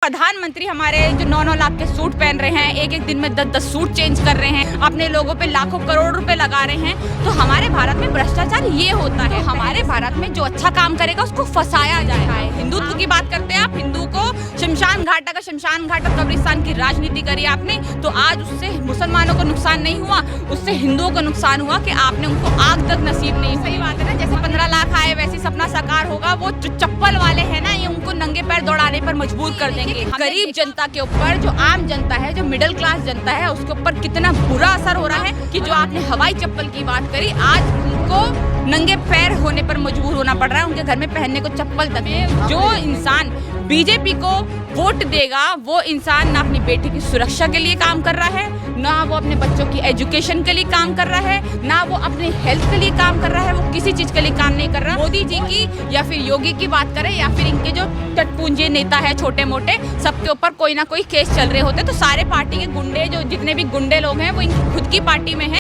प्रधानमंत्री हमारे जो 9-9 लाख के सूट पहन रहे हैं, एक एक दिन में 10-10 सूट चेंज कर रहे हैं, अपने लोगों पे लाखों करोड़ रुपए लगा रहे हैं। तो हमारे भारत में भ्रष्टाचार ये होता है। हमारे भारत में जो अच्छा काम करेगा उसको फंसाया जाएगा। हिंदुत्व की बात करते हैं आप, हिंदू को शमशान घाट, अगर शमशान घाट और कब्रिस्तान की राजनीति करी आपने, तो आज उससे मुसलमानों को नुकसान नहीं हुआ, उससे हिंदुओं को नुकसान हुआ कि आपने उनको आग तक नसीब नहीं। सही बात है ना, जैसे 15 लाख आए वैसे सपना साकार होगा। वो जो चप्पल वाले हैं ना, ये उनको नंगे पैर दौड़ाने पर मजबूर कर देंगे। गरीब जनता के ऊपर, जो आम जनता है, जो मिडिल क्लास जनता है, उसके ऊपर कितना बुरा असर हो रहा है कि जो आपने हवाई चप्पल की बात करी, आज उनको नंगे पैर होने पर मजबूर होना पड़ रहा है, उनके घर में पहनने को चप्पल दबे। जो इंसान बीजेपी को वोट देगा वो इंसान ना अपनी बेटी की सुरक्षा के लिए काम कर रहा है, ना वो अपने बच्चों की एजुकेशन के लिए काम कर रहा है, ना वो अपने हेल्थ के लिए काम कर रहा है, वो किसी चीज के लिए काम नहीं कर रहा। मोदी जी की या फिर योगी की बात करें या फिर इनके जो टटपूंजे नेता है छोटे मोटे, सबके ऊपर कोई ना कोई केस चल रहे होते। तो सारे पार्टी के गुंडे, जो जितने भी गुंडे लोग हैं, वो इनकी खुद की पार्टी में है।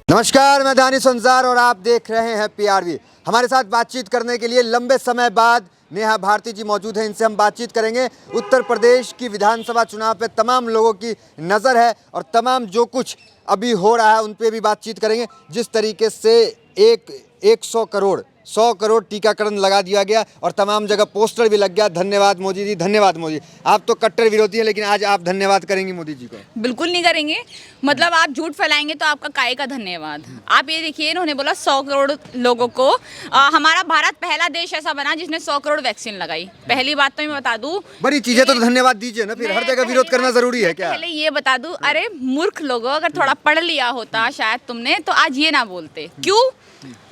नमस्कार, मैं दानिश अंसार और आप देख रहे हैं पीआरवी। हमारे साथ बातचीत करने के लिए लंबे समय बाद नेहा भारती जी मौजूद हैं। इनसे हम बातचीत करेंगे। उत्तर प्रदेश की विधानसभा चुनाव पे तमाम लोगों की नज़र है और तमाम जो कुछ अभी हो रहा है उन पे भी बातचीत करेंगे। जिस तरीके से 100 करोड़ टीकाकरण लगा दिया गया और तमाम जगह पोस्टर भी लग गया। धन्यवाद मोदी जी, धन्यवाद मोदी। आप तो कट्टर विरोधी हैं, लेकिन आज आप धन्यवाद करेंगी मोदी जी को? बिल्कुल नहीं करेंगे। मतलब आप झूठ फैलाएंगे तो आपका काहे का धन्यवाद। आप ये देखिए, इन्होंने बोला 100 करोड़ लोगों को। हमारा भारत पहला देश ऐसा बना जिसने 100 करोड़ वैक्सीन लगाई। पहली बात तो मैं बता दूं, बड़ी चीजें तो धन्यवाद दीजिए ना, फिर हर जगह विरोध करना जरूरी है क्या? पहले ये बता दूं, अरे मूर्ख लोगों, अगर थोड़ा पढ़ लिया होता शायद तुमने, तो आज ये ना बोलते। क्यों?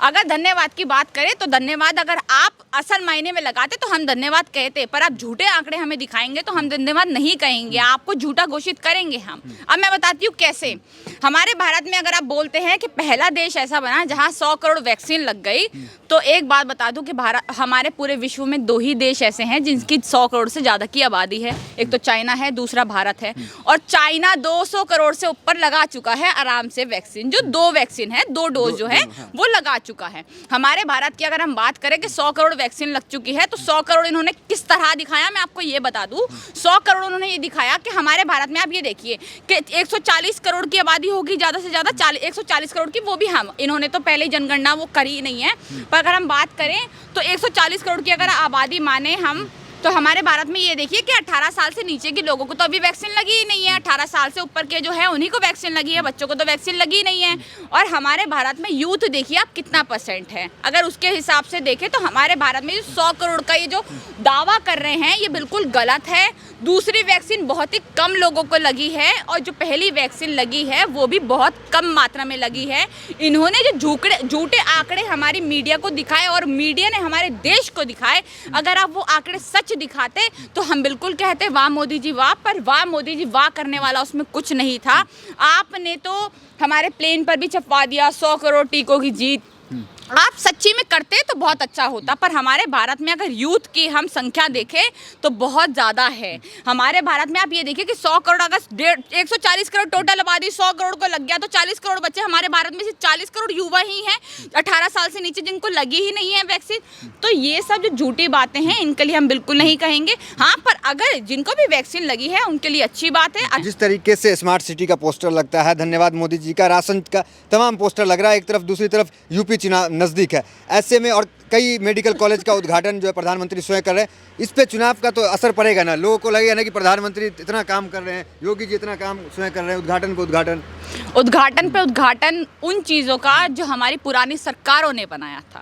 अगर धन्यवाद की बात करें तो धन्यवाद अगर आप असल मायने में लगाते तो हम धन्यवाद कहते, पर आप झूठे आंकड़े हमें दिखाएंगे तो हम धन्यवाद नहीं कहेंगे, आपको झूठा घोषित करेंगे हम। अब मैं बताती हूँ कैसे। हमारे भारत में अगर आप बोलते हैं कि पहला देश ऐसा बना जहाँ 100 करोड़ वैक्सीन लग गई, तो एक बात बता दूं कि भारत, हमारे पूरे विश्व में 2 ही देश ऐसे हैं जिनकी 100 करोड़ से ज़्यादा की आबादी है। एक तो चाइना है, दूसरा भारत है। और चाइना 200 करोड़ से ऊपर लगा चुका है आराम से वैक्सीन, जो 2 वैक्सीन है, 2 डोज जो है वो लगा चुका है। हमारे भारत की अगर हम बात करें कि 100 करोड़ वैक्सीन लग चुकी है, तो 100 करोड़ इन्होंने किस तरह दिखाया, मैं आपको ये बता दूं। 100 करोड़ उन्होंने ये दिखाया कि हमारे भारत में, आप ये देखिए कि 140 करोड़ की आबादी होगी ज़्यादा से ज़्यादा, 140 करोड़ की, वो भी हम, इन्होंने तो पहले जनगणना वो करी नहीं है। पर अगर हम बात करें तो 140 करोड़ की अगर आबादी माने हम, तो हमारे भारत में ये देखिए कि 18 साल से नीचे के लोगों को तो अभी वैक्सीन लगी ही नहीं है। 18 साल से ऊपर के जो है उन्हीं को वैक्सीन लगी है, बच्चों को तो वैक्सीन लगी नहीं है। और हमारे भारत में यूथ देखिए आप कितना % है। अगर उसके हिसाब से देखें तो हमारे भारत में जो 100 करोड़ का ये जो दावा कर रहे हैं, ये बिल्कुल गलत है। दूसरी वैक्सीन बहुत ही कम लोगों को लगी है और जो पहली वैक्सीन लगी है वो भी बहुत कम मात्रा में लगी है। इन्होंने जो झूठे आंकड़े हमारी मीडिया को दिखाए और मीडिया ने हमारे देश को दिखाए, अगर आप वो आंकड़े सच दिखाते तो हम बिल्कुल कहते वाह मोदी जी वाह। पर वाह मोदी जी वाह करने वाला उसमें कुछ नहीं था। आपने तो हमारे प्लेन पर भी छपवा दिया 100 करोड़ टीकों की जीत। आप सच्ची में करते तो बहुत अच्छा होता। पर हमारे भारत में अगर यूथ की हम संख्या देखें तो बहुत ज़्यादा है। हमारे भारत में आप ये देखिए कि 100 करोड़, अगर 140 करोड़ टोटल आबादी 100 करोड़ को लग गया, तो 40 करोड़ बच्चे हमारे भारत में से 40 करोड़ युवा ही हैं 18 साल से नीचे जिनको लगी ही नहीं है वैक्सीन। तो ये सब जो झूठी बातें हैं इनके लिए हम बिल्कुल नहीं कहेंगे। हाँ, पर अगर जिनको भी वैक्सीन लगी है उनके लिए अच्छी बात है। जिस तरीके से स्मार्ट सिटी का पोस्टर लगता है, धन्यवाद मोदी जी का, राशन का तमाम पोस्टर लग रहा है एक तरफ, दूसरी तरफ यूपी चुनाव नज़दीक है, ऐसे में और कई मेडिकल कॉलेज का उद्घाटन जो है प्रधानमंत्री स्वयं कर रहे हैं, इस पे चुनाव का तो असर पड़ेगा ना। लोगों को लगेगा ना कि प्रधानमंत्री इतना काम कर रहे हैं, योगी जी इतना काम स्वयं कर रहे हैं, उद्घाटन पे उद्घाटन उन चीज़ों का जो हमारी पुरानी सरकारों ने बनाया था।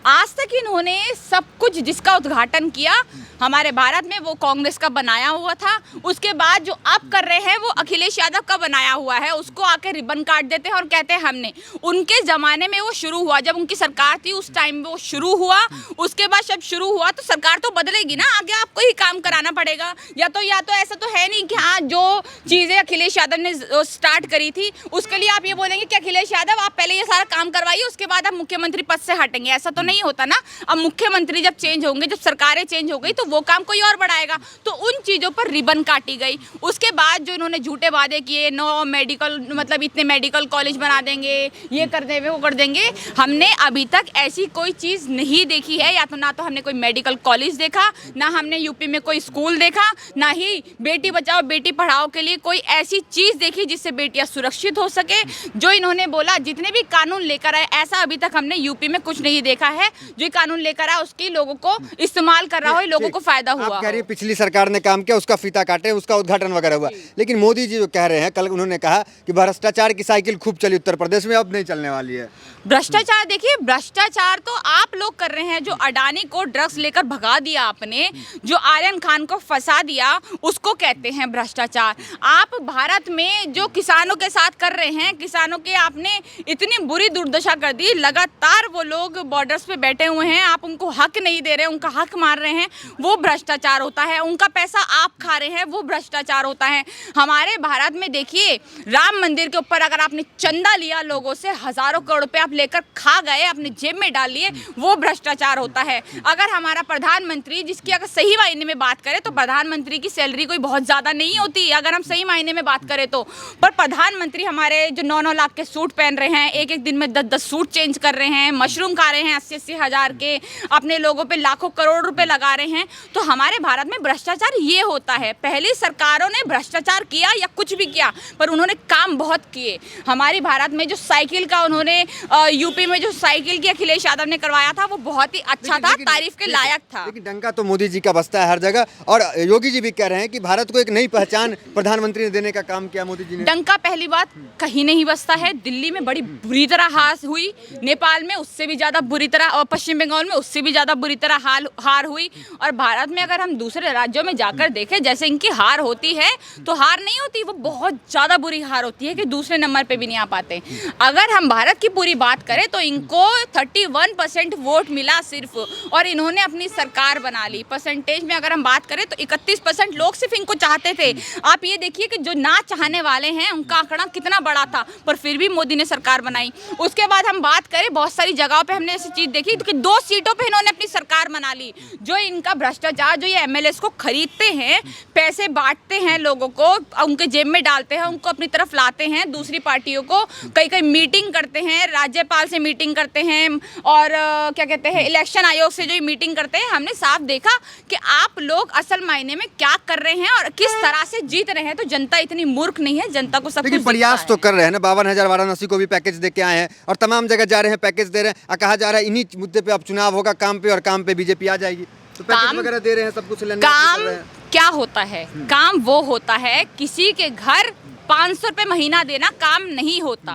आज तक इन्होंने सब कुछ जिसका उद्घाटन किया हमारे भारत में वो कांग्रेस का बनाया हुआ था। उसके बाद जो अब कर रहे हैं वो अखिलेश यादव का बनाया हुआ है, उसको आके रिबन काट देते हैं और कहते हैं हमने। उनके ज़माने में वो शुरू हुआ, जब उनकी सरकार थी उस टाइम में वो शुरू हुआ। उसके बाद जब शुरू हुआ तो सरकार तो बदलेगी ना, आगे आपको ही काम कराना पड़ेगा। या तो ऐसा तो है नहीं कि हाँ जो चीज़ें अखिलेश यादव ने स्टार्ट करी थी उसके लिए आप ये बोलेंगे कि अखिलेश यादव आप पहले ये सारा काम करवाइए, उसके बाद आप मुख्यमंत्री पद से हटेंगे। ऐसा तो नहीं होता ना। अब मुख्यमंत्री जब चेंज होंगे, जब सरकारें चेंज हो गई, तो वो काम कोई और बढ़ाएगा। तो उन चीज़ों पर रिबन काटी गई। उसके बाद जो इन्होंने झूठे वादे किए, 9 मेडिकल मतलब इतने मेडिकल कॉलेज बना देंगे, ये कर देंगे, वो कर देंगे, हमने अभी तक ऐसी कोई चीज़ नहीं देखी है। या तो ना तो हमने कोई मेडिकल कॉलेज देखा, ना हमने यूपी में कोई स्कूल देखा, ना ही बेटी बचाओ बेटी पढ़ाओ के लिए कोई ऐसी चीज़ देखी जिससे बेटियां सुरक्षित हो सके। जो इन्होंने बोला, जितने भी कानून लेकर आए, ऐसा अभी तक हमने यूपी में कुछ नहीं देखा है। जो कानून लेकर आया उसकी लोगों को इस्तेमाल कर रहा हो, लोगों को फायदा हुआ। आप कह रही है पिछली सरकार ने काम किया, उसका फीता काटे, उसका उद्घाटन वगैरह हुआ, लेकिन मोदी जी जो कह रहे हैं, कल उन्होंने कहा कि भ्रष्टाचार की साइकिल खूब चली उत्तर प्रदेश में, अब नहीं चलने वाली है। भ्रष्टाचार, देखिए भ्रष्टाचार तो आप लोग कर रहे हैं। जो अडानी को ड्रग्स लेकर भगा दिया आपने, जो आर्यन खान को फंसा दिया, उसको कहते हैं भ्रष्टाचार। आप भारत में जो किसानों के साथ कर रहे हैं, किसानों के आपने इतनी बुरी दुर्दशा कर दी। लगातार वो लोग बॉर्डर्स पे बैठे हुए हैं, आप उनको हक नहीं दे रहे, उनका हक मार रहे हैं, वो भ्रष्टाचार होता है। उनका पैसा आप खा रहे हैं, वो भ्रष्टाचार होता है। हमारे भारत में देखिए, राम मंदिर के ऊपर अगर आपने चंदा लिया लोगों से, हजारों करोड़ रुपए आप लेकर खा गए, अपने जेब में डाल लिए, वो भ्रष्टाचार होता है। अगर हमारा प्रधानमंत्री, जिसकी अगर सही मायने में बात करें तो प्रधानमंत्री की सैलरी कोई बहुत ज़्यादा नहीं होती, अगर हम सही मायने में बात करें तो, पर प्रधानमंत्री हमारे जो 9-9 लाख के सूट पहन रहे हैं, एक एक दिन में 10-10 सूट चेंज कर रहे हैं, मशरूम खा रहे हैं 80-80 हज़ार के, अपने लोगों पे लाखों करोड़ रुपए लगा रहे हैं। तो हमारे भारत में भ्रष्टाचार ये होता है। पहली सरकारों ने भ्रष्टाचार किया या कुछ भी किया, पर उन्होंने काम बहुत किए। हमारी भारत में जो साइकिल का उन्होंने यूपी में जो साइकिल की अखिलेश यादव ने करवाया था, वो बहुत ही अच्छा था, तारीफ के लायक था। लेकिन डंका तो मोदी जी का बसता है हर जगह, और योगी जी भी कह रहे हैं कि भारत को एक नई पहचान प्रधानमंत्री ने देने का काम किया मोदी जी ने। डंका पहली बात कहीं नहीं बसता है। दिल्ली में बड़ी बुरी तरह हार हुई, नेपाल में उससे भी ज़्यादा बुरी तरह, और पश्चिम बंगाल में उससे भी ज़्यादा बुरी तरह हार हुई। और भारत में अगर हम दूसरे राज्यों में जाकर देखें, जैसे इनकी हार होती है, तो हार नहीं होती, वो बहुत ज़्यादा बुरी हार होती है कि दूसरे नंबर पे भी नहीं आ पाते। अगर हम भारत की पूरी बात करें तो इनको 31% वोट मिला सिर्फ, और इन्होंने अपनी सरकार बना ली। परसेंटेज में अगर हम बात करें तो 31% लोग सिर्फ इनको चाहते थे। आप ये देखिए कि जो ना चाहने वाले हैं उनका आंकड़ा कितना बड़ा था, पर फिर भी मोदी ने सरकार बनाई। उसके बाद हम बात करें, बहुत सारी जगहों पे हमने ऐसी चीज़ देखी कि 2 सीटों पे इन्होंने अपनी सरकार बना ली। जो इनका भ्रष्टाचार, जो ये MLAs को खरीदते हैं, पैसे बांटते हैं लोगों को, उनके जेब में डालते हैं, उनको अपनी तरफ लाते हैं, दूसरी पार्टियों को कई कई मीटिंग करते हैं, राज्यपाल से मीटिंग करते हैं, और क्या कहते हैं, इलेक्शन आयोग से जो मीटिंग करते हैं। हमने साफ देखा कि आप लोग असल मायने में क्या कर रहे हैं और किस तरह से जीत रहे हैं। तो जनता इतनी मूर्ख नहीं है, जनता को सब कुछ प्रयास तो कर रहे हैं ना। 52,000 वाराणसी को भी पैकेज दे के आए हैं, और तमाम जगह जा रहे हैं, पैकेज दे रहे हैं, और कहा जा रहा है इन्हीं मुद्दे पे अब चुनाव होगा, काम पे, और काम पे बीजेपी आ जाएगी। तो पैकेज वगैरह दे रहे हैं, सब कुछ काम क्या होता है? काम वो होता है, किसी के घर 500 रुपये महीना देना काम नहीं होता।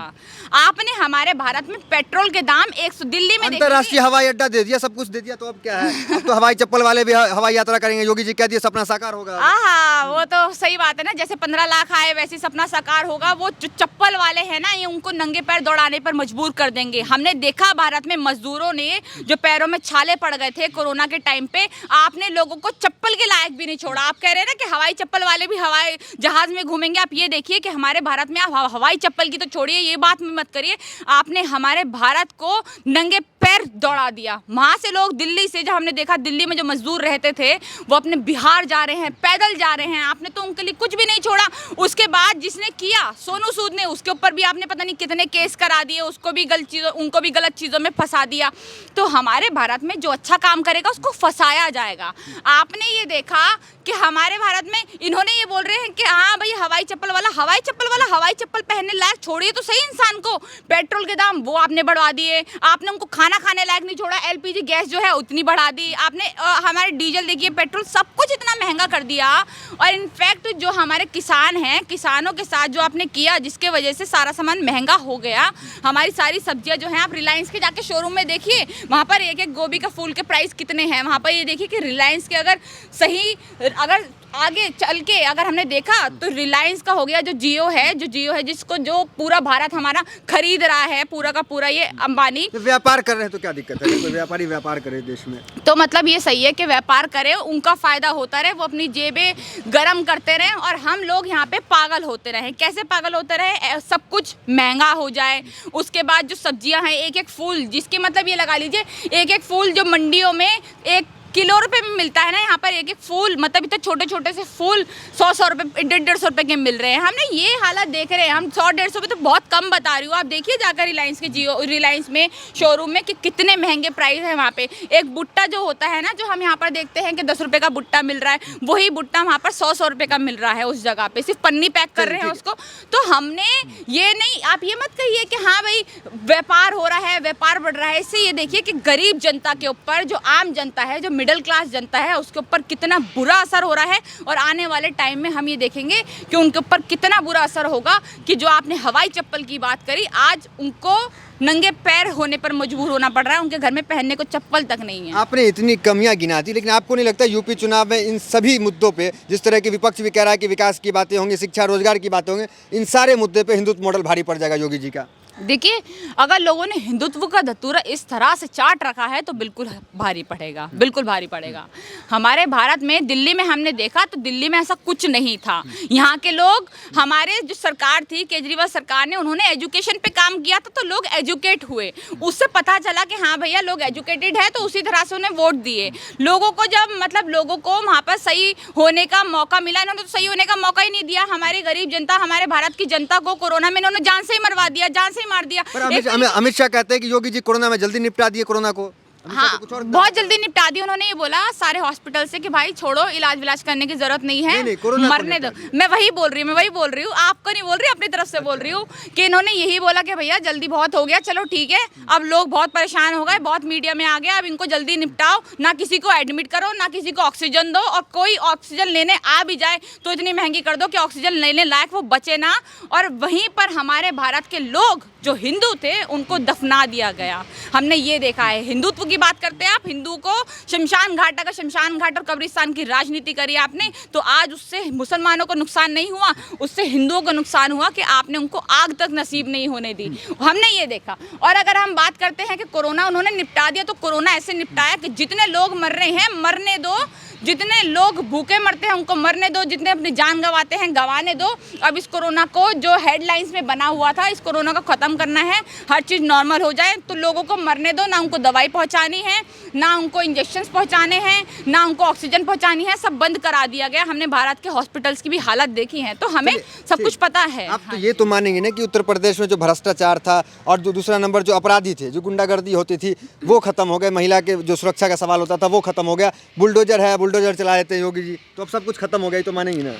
आपने हमारे भारत में पेट्रोल के दाम 100, दिल्ली में अंतर्राष्ट्रीय हवाई अड्डा दे दिया, सब कुछ दे दिया, तो अब क्या है? अब तो हवाई चप्पल वाले भी हवाई यात्रा करेंगे। योगी जी कह दिए सपना साकार होगा। हाँ, वो तो सही बात है ना। जैसे 15 लाख आए वैसे सपना साकार होगा। वो जो चप्पल वाले हैं ना, ये उनको नंगे पैर दौड़ाने पर मजबूर कर देंगे। हमने देखा भारत में मजदूरों ने जो पैरों में छाले पड़ गए थे कोरोना के टाइम पे, आपने लोगों को चप्पल के लायक भी नहीं छोड़ा। आप कह रहे हैं ना कि हवाई चप्पल वाले भी हवाई जहाज में घूमेंगे। आप ये देखिए कि हमारे भारत में आप हवाई चप्पल की तो छोड़िए, ये बात में मत करिए, आपने हमारे भारत को नंगे पैर दौड़ा दिया। वहाँ से लोग दिल्ली से, जब हमने देखा दिल्ली में जो मजदूर रहते थे वो अपने बिहार जा रहे हैं, पैदल जा रहे हैं। आपने तो उनके लिए कुछ भी नहीं छोड़ा। उसके बाद जिसने किया सोनू सूद ने, उसके ऊपर भी आपने पता नहीं कितने केस करा दिए, उसको भी उनको भी गलत चीज़ों में फंसा दिया। तो हमारे भारत में जो अच्छा काम करेगा उसको फंसाया जाएगा। आपने ये देखा कि हमारे भारत में इन्होंने ये बोल रहे हैं कि हाँ भाई हवाई चप्पल वाला हवाई चप्पल पहनने लायक छोड़िए तो सही इंसान को। पेट्रोल के दाम वो आपने बढ़ा दिए, आपने उनको खाना खाने लायक नहीं छोड़ा। LPG गैस जो है उतनी बढ़ा दी आपने। हमारे डीजल देखिए, पेट्रोल, सब कुछ इतना महंगा कर दिया। और इनफैक्ट जो हमारे किसान हैं, किसानों के साथ जो आपने किया, जिसके वजह से सारा सामान महंगा हो गया। हमारी सारी सब्जियां जो हैं, आप रिलायंस के जाके शोरूम में देखिए, वहाँ पर एक एक गोभी का फूल के प्राइस कितने हैं। वहाँ पर ये देखिए कि रिलायंस के अगर आगे चल के अगर हमने देखा तो रिलायंस का हो गया, जो जियो है जिसको जो पूरा भारत हमारा खरीद रहा है, पूरा का पूरा ये अंबानी। तो व्यापार कर रहे हैं तो क्या दिक्कत है? कोई व्यापारी व्यापार करे देश में तो मतलब ये सही है कि व्यापार करे, उनका फायदा होता रहे, वो अपनी जेबें गरम करते रहें और हम लोग यहाँ पे पागल होते रहें। कैसे पागल होते रहे? सब कुछ महंगा हो जाए, उसके बाद जो सब्जियां हैं, एक एक फूल, जिसके मतलब ये लगा लीजिए एक एक फूल जो मंडियों में 1 किलो रुपए में मिलता है ना, यहाँ पर एक एक फूल मतलब इतने छोटे छोटे से फूल 100 रुपए 150 रुपए के मिल रहे हैं। हमने ये हालत देख रहे हैं, हम 100-150 रुपए तो बहुत कम बता रही हूँ। आप देखिए जाकर रिलायंस में शोरूम में कि कितने महंगे प्राइस है वहाँ पे। एक बुट्टा जो होता है ना, जो हम यहाँ पर देखते हैं कि 10 रुपए का बुट्टा मिल रहा है, वही बुट्टा वहाँ पर 100 रुपए का मिल रहा है उस जगह पे, सिर्फ पन्नी पैक कर रहे हैं उसको। तो हमने ये नहीं, आप ये मत कहिए कि हाँ भाई व्यापार हो रहा है, व्यापार बढ़ रहा है। इससे ये देखिए कि गरीब जनता के ऊपर, जो आम जनता है, जो मिडिल क्लास जनता है, उसके ऊपर कितना बुरा असर हो रहा है। और आने वाले टाइम में हम ये देखेंगे कि उनके ऊपर कितना बुरा असर होगा कि जो आपने हवाई चप्पल की बात करी, आज उनको नंगे पैर होने पर मजबूर होना पड़ रहा है, उनके घर में पहनने को चप्पल तक नहीं है। आपने इतनी कमियां गिना दी, लेकिन आपको नहीं लगता यूपी चुनाव में इन सभी मुद्दों पे, जिस तरह के विपक्ष भी कह रहा है कि विकास की बातें होंगी, शिक्षा रोजगार की बातें होंगी, इन सारे मुद्दे पे हिंदुत्व मॉडल भारी पड़ जाएगा योगी जी का? देखिए, अगर लोगों ने हिंदुत्व का धतूरा इस तरह से चाट रखा है तो बिल्कुल भारी पड़ेगा, बिल्कुल भारी पड़ेगा। हमारे भारत में, दिल्ली में हमने देखा तो दिल्ली में ऐसा कुछ नहीं था। यहाँ के लोग, हमारे जो सरकार थी केजरीवाल सरकार ने, उन्होंने एजुकेशन पे काम किया था तो लोग एजुकेट हुए, उससे पता चला कि हाँ भैया लोग एजुकेटेड है, तो उसी तरह से उन्हें वोट दिए। लोगों को जब मतलब लोगों को वहाँ पर सही होने का मौका मिला, इन्होंने तो सही होने का मौका ही नहीं दिया। हमारी गरीब जनता, हमारे भारत की जनता को कोरोना में इन्होंने जान से ही मरवा दिया, जान से मार दिया। पर अमित शाह कहते हैं कि योगी जी कोरोना में जल्दी निपटा दिए कोरोना को। हाँ, बहुत जल्दी निपटा दी उन्होंने। ये बोला सारे हॉस्पिटल से कि भाई छोड़ो, इलाज विलाज करने की जरूरत नहीं है, मरने दो। मैं वही बोल रही हूँ, आपको नहीं बोल रही, अपनी तरफ से बोल रही हूँ कि इन्होंने यही बोला कि भैया जल्दी बहुत हो गया, चलो ठीक है, अब लोग बहुत परेशान हो गए, बहुत मीडिया में आ गया, अब इनको जल्दी निपटाओ, ना किसी को एडमिट करो, ना किसी को ऑक्सीजन दो, और कोई ऑक्सीजन लेने आ भी जाए तो इतनी महंगी कर दो कि ऑक्सीजन लेने लायक वो बचे ना। और वहीं पर हमारे भारत के लोग जो हिंदू थे उनको दफना दिया गया। हमने ये देखा है। हिंदुत्व की बात करते हैं आप, हिंदू को शमशान घाट, अगर शमशान घाट और कब्रिस्तान की राजनीति करी आपने, तो आज उससे मुसलमानों को नुकसान नहीं हुआ, उससे हिंदुओं को नुकसान हुआ कि आपने उनको आग तक नसीब नहीं होने दी। हमने ये देखा। और अगर हम बात करते हैं कि कोरोना उन्होंने निपटा दिया, तो कोरोना ऐसे निपटाया कि जितने लोग मर रहे हैं मरने दो, जितने लोग भूखे मरते हैं उनको मरने दो, जितने अपनी जान गंवाते हैं गंवाने दो। अब इस कोरोना को, जो हेडलाइंस में बना हुआ था, इस कोरोना को ख़त्म करना है, हर चीज़ नॉर्मल हो जाए, तो लोगों को मरने दो। ना उनको दवाई पहुंचानी है, ना उनको इंजेक्शंस पहुंचाने हैं, ना उनको ऑक्सीजन पहुंचानी है, सब बंद करा दिया गया। हमने भारत के हॉस्पिटल्स की भी हालत देखी है, तो हमें सब कुछ पता है। आप तो ये तो मानेंगे ना कि उत्तर प्रदेश में जो भ्रष्टाचार था और जो दूसरा नंबर जो अपराधी थे, जो गुंडागर्दी होती थी, वो खत्म हो गए, महिला के जो सुरक्षा का सवाल होता था वो खत्म हो गया, बुलडोजर है, बुलडोजर चला लेते हैं योगी जी, तो अब सब कुछ खत्म हो गया, तो मानेंगे ना?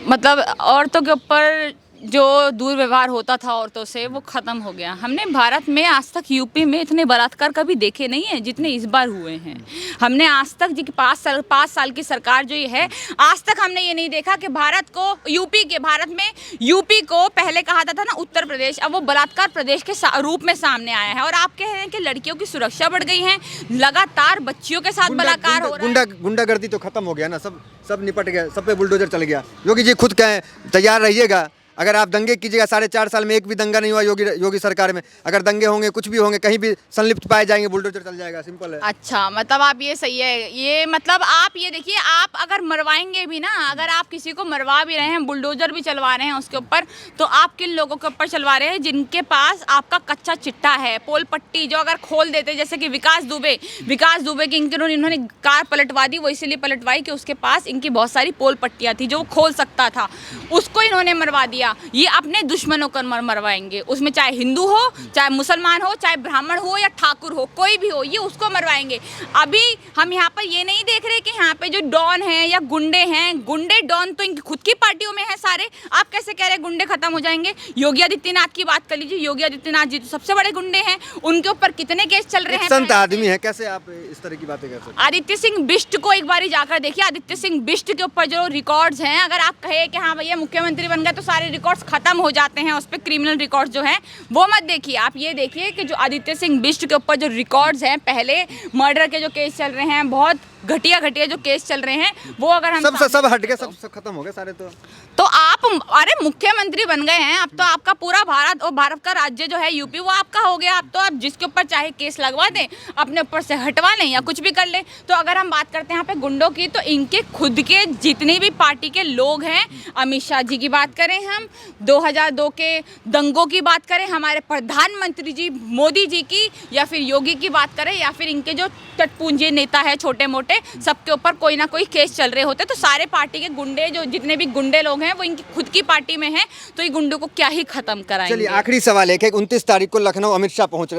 मतलब औरतों के ऊपर जो दुर्व्यवहार होता था औरतों से, वो ख़त्म हो गया। हमने भारत में आज तक यूपी में इतने बलात्कार कभी देखे नहीं हैं जितने इस बार हुए हैं। हमने आज तक जी 5 साल की सरकार जो ये है, आज तक हमने ये नहीं देखा कि भारत में यूपी को पहले कहा जाता था ना उत्तर प्रदेश, अब वो बलात्कार प्रदेश के रूप में सामने आया है। और आप कह रहे हैं कि लड़कियों की सुरक्षा बढ़ गई है, लगातार बच्चियों के साथ बलात्कार हो रहा है। गुंडागर्दी तो खत्म हो गया ना, सब निपट गया, सब पे बुलडोजर चल गया। योगी जी खुद कहें, तैयार रहिएगा, अगर आप दंगे कीजिएगा, 4.5 साल में एक भी दंगा नहीं हुआ योगी सरकार में, अगर दंगे होंगे, कुछ भी होंगे, कहीं भी संलिप्त पाए जाएंगे, बुलडोजर चल जाएगा, सिंपल है। अच्छा, मतलब आप ये सही है, ये मतलब आप ये देखिए, आप अगर मरवाएंगे भी ना, अगर आप किसी को मरवा भी रहे हैं, बुलडोजर भी चलवा रहे हैं उसके ऊपर, तो आप किन लोगों के ऊपर चलवा रहे हैं? जिनके पास आपका कच्चा चिट्ठा है, पोल पट्टी, जो अगर खोल देते, जैसे कि विकास दुबे की इन्होंने कार पलटवा दी, वो इसीलिए पलटवाई कि उसके पास इनकी बहुत सारी पोल पट्टियाँ थी जो वो खोल सकता था, उसको इन्होंने मरवा दिया। ये अपने दुश्मनों को मरवाएंगे, उसमें चाहे हिंदू हो, चाहे मुसलमान हो, चाहे ब्राह्मण हो या ठाकुर हो, कोई भी हो, ये उसको मरवाएंगे। अभी हम यहाँ पर ये नहीं देख रहे कि यहाँ पे जो डॉन हैं या गुंडे हैं, गुंडे डॉन तो इनकी खुद की पार्टियों में है सारे। आप कैसे कह रहे हैं गुंडे खत्म हो जाएंगे? योगी आदित्यनाथ की बात कर लीजिए, योगी आदित्यनाथ जी तो सबसे बड़े गुंडे हैं, उनके ऊपर कितने केस चल रहे हैं। संत आदमी है, कैसे आप इस तरह की बातें कर सकते हैं? आदित्य सिंह बिष्ट को एक बार जाकर देखिए, आदित्य सिंह बिष्ट के ऊपर जो रिकॉर्ड्स हैं, अगर आप कहे कि हाँ भैया मुख्यमंत्री बन गए तो सारे रिकॉर्ड्स खत्म हो जाते हैं, उस पर क्रिमिनल रिकॉर्ड्स जो हैं वो मत देखिए। आप ये देखिए कि जो आदित्य सिंह बिष्ट के ऊपर जो रिकॉर्ड्स हैं, पहले मर्डर के जो केस चल रहे हैं, बहुत घटिया घटिया जो केस चल रहे हैं वो अगर हम सब हट गए, सब खत्म हो गए सारे। तो आप अरे मुख्यमंत्री बन गए हैं, अब तो आपका पूरा भारत और भारत का राज्य जो है यूपी वो आपका हो गया। अब तो आप जिसके ऊपर चाहे केस लगवा दें, अपने ऊपर से हटवा लें या कुछ भी कर लें। तो अगर हम बात करते हैं यहाँ पे गुंडों की, तो इनके खुद के जितने भी पार्टी के लोग हैं, अमित शाह जी की बात करें, हम 2002 के दंगों की बात करें, हमारे प्रधानमंत्री जी मोदी जी की, या फिर योगी की बात करें, या फिर इनके जो चटपूंजी नेता है छोटे मोटे, सबके ऊपर कोई ना कोई केस चल रहे होते। तो सारे पार्टी के गुंडे, जो जितने भी गुंडे लोग हैं वो इनकी खुद की पार्टी में हैं, तो ये गुंडों को क्या ही खत्म कराएंगे। चलिए आखिरी सवाल एक है, 29 तारीख को लखनऊ अमित शाह पहुंच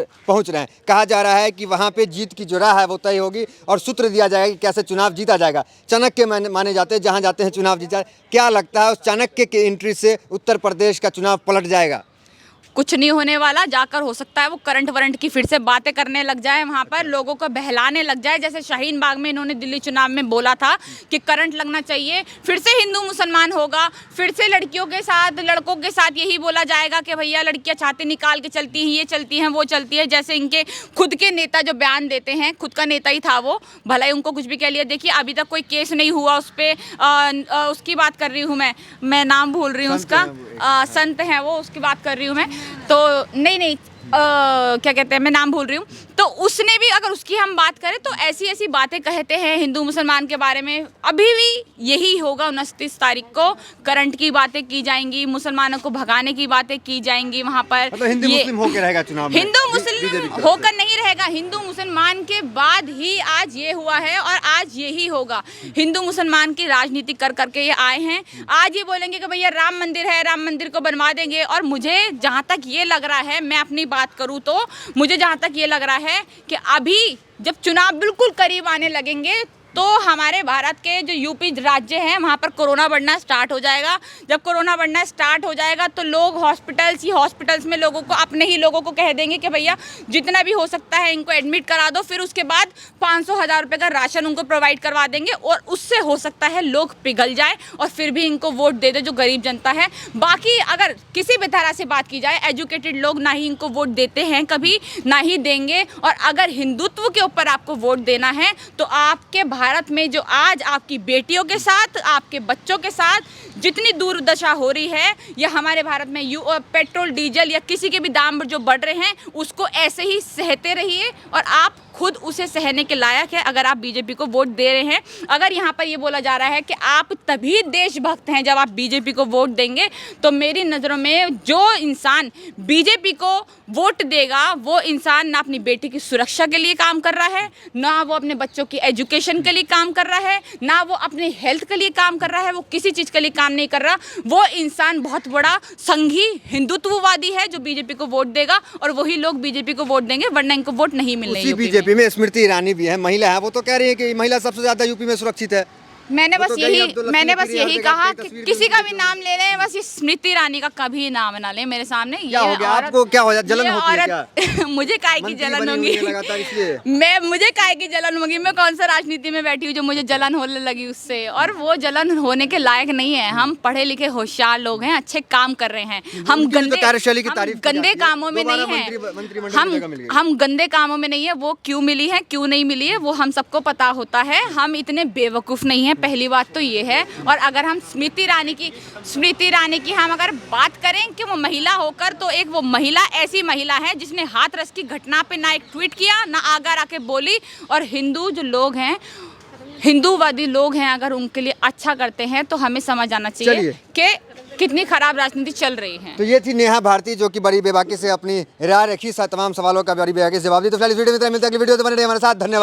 रहे हैं। कहा जा रहा है कि वहां पे जीत की जो राह है वो तय होगी और सूत्र दिया जाएगा कि कैसे चुनाव जीता जाएगा। चाणक्य माने जाते हैं, जहां जाते हैं चुनाव जीता। क्या लगता है उस चाणक्य के एंट्री से उत्तर प्रदेश का चुनाव पलट जाएगा? कुछ नहीं होने वाला। जाकर हो सकता है वो करंट वरंट की फिर से बातें करने लग जाए, वहाँ पर लोगों को बहलाने लग जाए, जैसे शाहीन बाग में इन्होंने दिल्ली चुनाव में बोला था कि करंट लगना चाहिए, फिर से हिंदू मुसलमान होगा, फिर से लड़कियों के साथ लड़कों के साथ यही बोला जाएगा कि भैया लड़कियाँ छाती निकाल के चलती हैं, ये चलती हैं, वो चलती है। जैसे इनके खुद के नेता जो बयान देते हैं, खुद का नेता ही था वो, भला ही उनको कुछ भी कह लिया। देखिए अभी तक कोई केस नहीं हुआ उस पर, उसकी बात कर रही हूँ मैं नाम भूल रही हूँ उसका, संत हैं वो, उसकी बात कर रही हूँ मैं। तो नहीं क्या कहते हैं, मैं नाम भूल रही हूँ। तो उसने भी, अगर उसकी हम बात करें तो ऐसी ऐसी बातें कहते हैं हिंदू मुसलमान के बारे में। अभी भी यही होगा, 29 तारीख को करंट की बातें की जाएंगी, मुसलमानों को भगाने की बातें की जाएंगी वहाँ पर। तो हिंदू मुस्लिम होकर रहेगा चुनाव में, हिंदू मुस्लिम होकर नहीं रहेगा, हिंदू मुसलमान के बाद ही आज ये हुआ है और आज यही होगा। हिंदू मुसलमान की राजनीति कर करके ये आए हैं। आज ये बोलेंगे कि भैया राम मंदिर है, राम मंदिर को बनवा देंगे। और मुझे जहाँ तक ये लग रहा है, मैं अपनी बात करूँ तो मुझे जहाँ तक ये लग रहा है कि अभी जब चुनाव बिल्कुल करीब आने लगेंगे तो हमारे भारत के जो यूपी राज्य हैं वहाँ पर कोरोना बढ़ना स्टार्ट हो जाएगा। जब कोरोना बढ़ना स्टार्ट हो जाएगा तो लोग हॉस्पिटल्स में लोगों को, अपने ही लोगों को कह देंगे कि भैया जितना भी हो सकता है इनको एडमिट करा दो। फिर उसके बाद 500-1000 रुपये का राशन उनको प्रोवाइड करवा देंगे और उससे हो सकता है लोग पिघल जाए और फिर भी इनको वोट दे दे जो गरीब जनता है। बाकी अगर किसी भी तरह से बात की जाए, एजुकेटेड लोग ना ही इनको वोट देते हैं कभी, ना ही देंगे। और अगर हिंदुत्व के ऊपर आपको वोट देना है तो आपके भारत में जो आज आपकी बेटियों के साथ, आपके बच्चों के साथ जितनी दुर्दशा हो रही है, या हमारे भारत में पेट्रोल डीजल या किसी के भी दाम जो बढ़ रहे हैं, उसको ऐसे ही सहते रहिए और आप खुद उसे सहने के लायक है अगर आप बीजेपी को वोट दे रहे हैं। अगर यहाँ पर ये बोला जा रहा है कि आप तभी देशभक्त हैं जब आप बीजेपी को वोट देंगे, तो मेरी नज़रों में जो इंसान बीजेपी को वोट देगा वो इंसान ना अपनी बेटी की सुरक्षा के लिए काम कर रहा है, ना वो अपने बच्चों की एजुकेशन के लिए काम कर रहा है, ना वो अपने हेल्थ के लिए काम कर रहा है, वो किसी चीज़ के लिए काम नहीं कर रहा। वो इंसान बहुत बड़ा संघी हिंदुत्ववादी है जो बीजेपी को वोट देगा, और वही लोग बीजेपी को वोट देंगे, वरना इनको वोट नहीं मिलने। बीजेपी में स्मृति ईरानी भी है, महिला है, वो तो कह रही है कि महिला सबसे ज्यादा यूपी में सुरक्षित है। मैंने बस यही कहा कि किसी का भी नाम ले लें, बस ये स्मृति ईरानी का कभी नाम ना लें मेरे सामने। क्या हो गया आपको, क्या हो जाए, जलन होती है क्या? मुझे काय की जलन होगी, मुझे काय की जलन होगी। मैं कौन सा राजनीति में बैठी हूँ जो मुझे जलन होने लगी उससे, और वो जलन होने के लायक नहीं है। हम पढ़े लिखे होशियार लोग हैं, अच्छे काम कर रहे हैं, हम गंदे कामों में नहीं है, हम गंदे कामों में नहीं है। वो क्यों मिली है क्यों नहीं मिली है वो हम सबको पता होता है, हम इतने बेवकूफ़ नहीं है, पहली बात तो ये है। और अगर हम स्मृति ईरानी की हम अगर बात करें कि वो महिला होकर, तो एक वो महिला ऐसी महिला है जिसने हाथरस की घटना पे ना एक ट्वीट किया, ना आगे आके बोली। और हिंदू जो लोग हैं, हिंदूवादी लोग हैं, अगर उनके लिए अच्छा करते हैं तो हमें समझ आना चाहिए कि कितनी खराब राजनीति चल रही है। तो ये थी नेहा भारती जो कि बड़ी बेबाकी से अपनी राय रखी, तमाम सवालों का बड़ी बेबाकी से जवाब दी। तो फिलहाल इस वीडियो में मिलता है, अगली वीडियो तो बने रहिए हमारे साथ। धन्यवाद।